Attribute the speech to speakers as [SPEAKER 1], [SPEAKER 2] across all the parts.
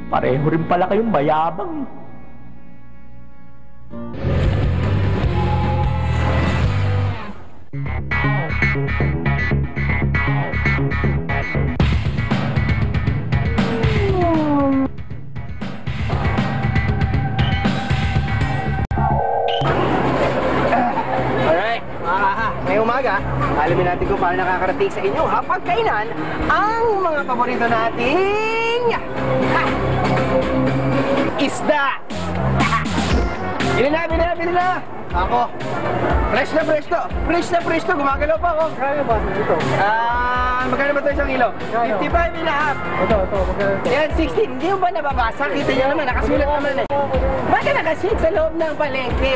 [SPEAKER 1] Pareho rin pala kayong mayabang.
[SPEAKER 2] Alright, ngayong umaga, alamin natin kung paano nakakarating sa inyo hapagkainan ang mga paborito nating isda! Bili na! Ako, fresh na fresh to, gumagalaw pa ako.
[SPEAKER 3] Kaya ba ito?
[SPEAKER 2] Magkano ba ito isang kilo? 55 and a half.
[SPEAKER 3] Ito, magkano ito?
[SPEAKER 2] Yan, 16. Hindi mo ba nababasa? Kita nyo naman, nakasulat naman eh. Bakit nakasit sa loob ng palengke?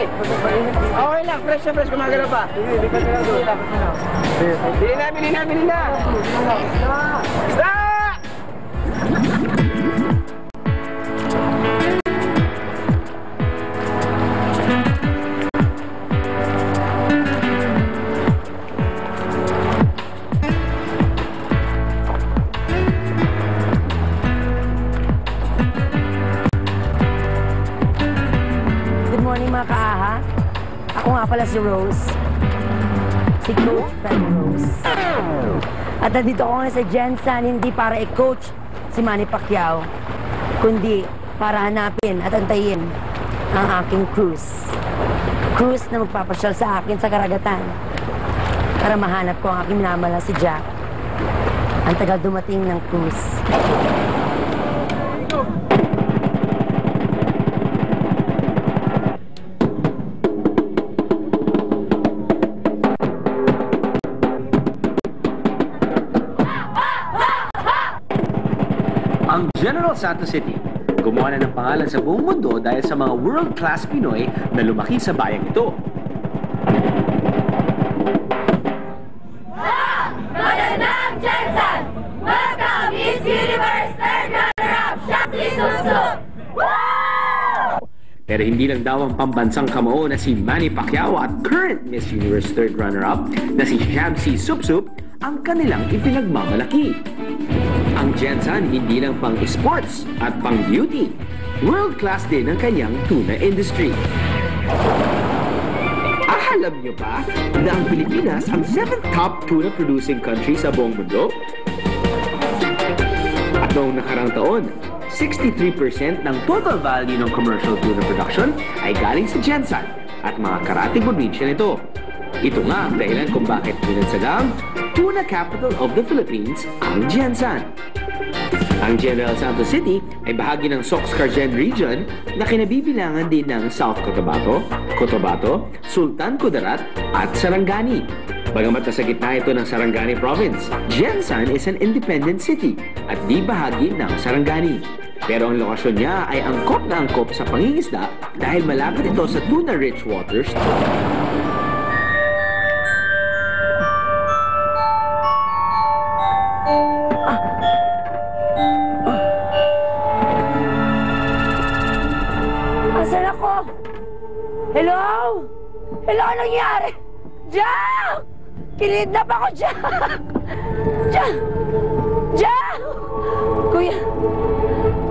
[SPEAKER 2] Okay lang, fresh na fresh, gumagalaw pa. Bili na! Isda!
[SPEAKER 4] Pala si Rose. Si Coach Fred Rose. At nandito ako ngayon sa Jensen, hindi para i-coach si Manny Pacquiao, kundi para hanapin at antayin ang aking cruise. Cruise na magpapasyal sa akin sa karagatan para mahanap ko ang aking minamahal si Jack. Ang tagal dumating ng cruise.
[SPEAKER 5] Ang General Santos City, gumawa na ng pangalan sa buong mundo dahil sa mga world-class Pinoy na lumaki sa bayang ito.
[SPEAKER 6] Magandang Jensen! Welcome Miss Universe third runner-up, Shakti Susuk!
[SPEAKER 5] Pero hindi lang daw ang pambansang kamao na si Manny Pacquiao at current Miss Universe third runner-up na si Shamsi Supsup ang kanilang ipinagmamalaki. Ang Jensen hindi lang pang sports at pang beauty. World-class din ang kanyang tuna industry. Alam niyo ba na ang Pilipinas ang 7th top tuna producing country sa buong mundo? At noong nakarang taon, 63% ng total value ng commercial tuna production ay galing sa Jensen at mga karating probinsya nito. Ito nga ang dahilan kung bakit pinansagang Tuna Capital of the Philippines ang Jensen. Ang General Santos City ay bahagi ng Sox-Cargen region na kinabibilangan din ng South Cotabato, Sultan Kudarat at Sarangani. Bagamat nasa gitna ito ng Sarangani Province, Jensen is an independent city at di bahagi ng Sarangani. Pero ang lokasyon niya ay angkop na angkop sa pangingisda dahil malapit ito sa tuna-rich waters.
[SPEAKER 4] Asan ako? Hello? Hello, anong nangyari? Jack! Kinidnap ako, Jack! Jack! Jack! Kuya,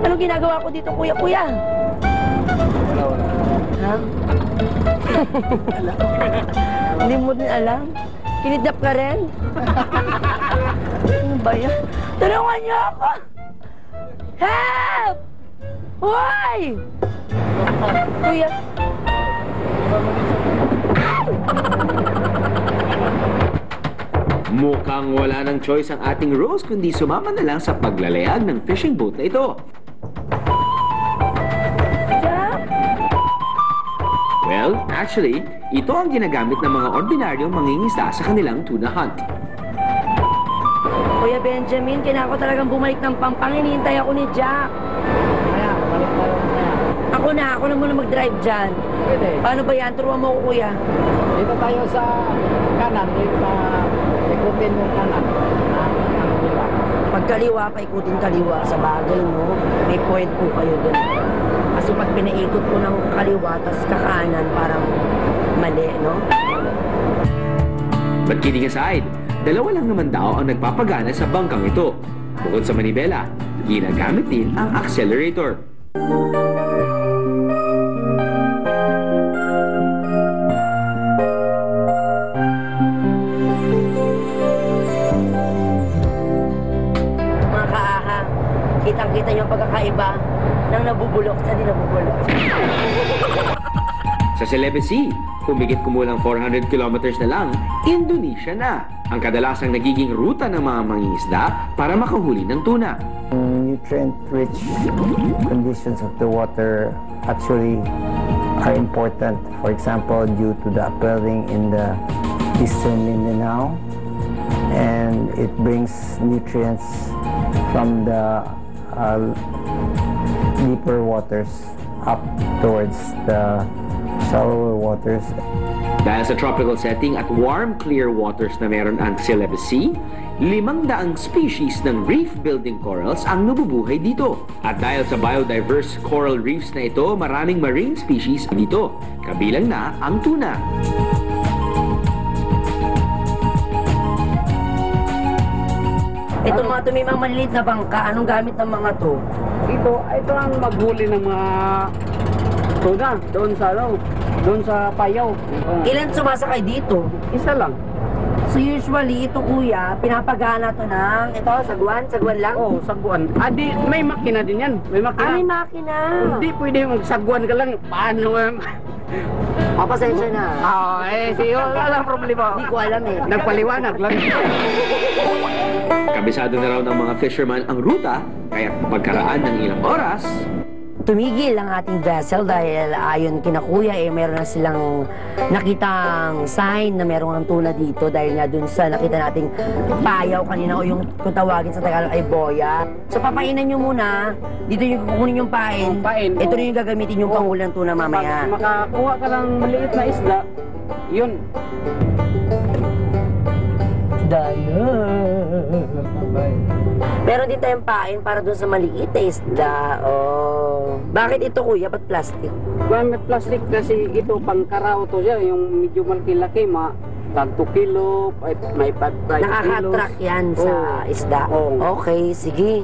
[SPEAKER 4] anong ginagawa ko dito, kuya? Wala. Ha? Hindi mo din alam? Kinidnap ka rin? Ano ba yan? Tulungan niyo ako! Help! Hoy! Kuya.
[SPEAKER 5] Mukhang wala ng choice ang ating Rose kundi sumama na lang sa paglalayag ng fishing boat na ito. Well, actually, ito ang ginagamit ng mga ordinaryong mangingisda sa kanilang tuna hunt.
[SPEAKER 4] Kuya Benjamin, kailangan ko talagang bumalik ng Pampang. Hinihintay ako ni Jack. Ako na muna mag-drive dyan.
[SPEAKER 3] Pwede.
[SPEAKER 4] Paano ba yan? Turuan mo ko, kuya.
[SPEAKER 3] Dito tayo sa kanan. Ikutin mo kanan.
[SPEAKER 4] Pag kaliwa, paikutin kaliwa. Sa bagay mo, may point po kayo dun. Kasi pag pinaikot ko ng kaliwa, tas kakanan, parang mali, no?
[SPEAKER 5] But kidding aside, dalawa lang naman daw ang nagpapagana sa bangkang ito. Bukod sa manibela, ginagamit din ang accelerator.
[SPEAKER 4] Mga kaaha, kitang-kita niyo ang pagkakaiba ng nabubulok sa di nabubulok.
[SPEAKER 5] Sa Celebes Sea, humigit kumulang 400 kilometers na lang, Indonesia na ang kadalasang nagiging ruta ng mga mangingisda para makahuli ng tuna.
[SPEAKER 7] Nutrient-rich conditions of the water actually are important. For example, due to the upwelling in the eastern Mindanao, and it brings nutrients from the deeper waters up towards the shallower waters.
[SPEAKER 5] Dahil sa tropical setting at warm, clear waters na meron ang Celebes Sea, 500 species ng reef-building corals ang nabubuhay dito. At dahil sa biodiverse coral reefs na ito, maraming marine species dito, kabilang na ang tuna.
[SPEAKER 4] Ito mga tumimang maliliit na bangka, anong gamit ng mga to?
[SPEAKER 3] Ito ang maghuli ng mga tuna doon sa payaw.
[SPEAKER 4] Ilan sumasakay dito?
[SPEAKER 3] Isa lang.
[SPEAKER 4] So usually, ito kuya, pinapagana to ng, ito, sagwan lang?
[SPEAKER 3] Oh, sagwan. May makina din yan. May makina.
[SPEAKER 4] May makina.
[SPEAKER 3] Hindi pwede magsagwan ka lang. Paano?
[SPEAKER 4] Pasensya na.
[SPEAKER 3] Walang problema.
[SPEAKER 4] Hindi ko alam eh.
[SPEAKER 3] Nagpaliwanag lang.
[SPEAKER 5] Kabisado na raw ng mga fisherman ang ruta, kaya pagkaraan ng ilang oras,
[SPEAKER 4] Tumigil ang ating vessel dahil ayon kina kuya meron na silang nakitang sign na meron ng tuna dito dahil nga dun sa nakita nating payaw kanina o yung kung tawagin sa Tagalog ay boya. So papainan nyo muna, dito yung kukunin yung pain. Ito rin yung gagamitin yung pangulang tuna mamaya.
[SPEAKER 3] Pag makakuha ka ng maliit na isda, yun.
[SPEAKER 4] Meron din tayong pain para dun sa maliit na isda. Oh. Bakit ito kuya? Ba't plastic?
[SPEAKER 3] Gamit plastic kasi ito pangkaraw to siya, yung medyo malaki-laki, tag 2 kilo, may 5 kilos.
[SPEAKER 4] Nakaka-track yan sa isda. Okay, sige.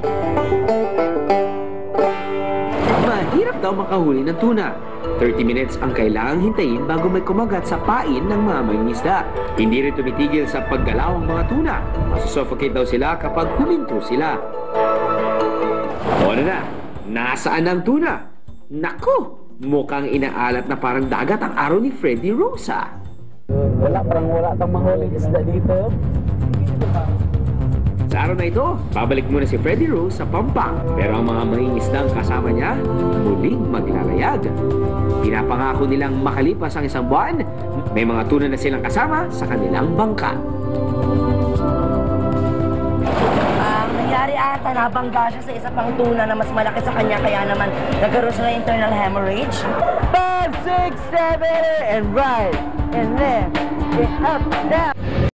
[SPEAKER 5] mahirap daw makahuli ng tuna. 30 minutes ang kailangang hintayin bago may kumagat sa pain ng mga mangingisda. Hindi rin tumitigil sa paggalaw ang mga tuna. Masusuffocate daw sila kapag huminto sila. O na, nasaan ang tuna? Naku, mukhang inaalat na parang dagat ang araw ni Freddy Rosa.
[SPEAKER 3] Wala kang mahuli isda dito.
[SPEAKER 5] Sa araw na ito, babalik muna si Freddy Rose sa Pampang. Pero ang mga mangingisdang kasama niya, muling maglalayag. Pinapangako nilang makalipas ang isang buwan, may mga tuna na silang kasama sa kanilang bangka.
[SPEAKER 4] Nangyari ata, nabangga siya sa isa pang tuna na mas malaki sa kanya, kaya naman nagkaroon siya ng internal hemorrhage.
[SPEAKER 2] 5, 6, 7, and right, and left, and up, down.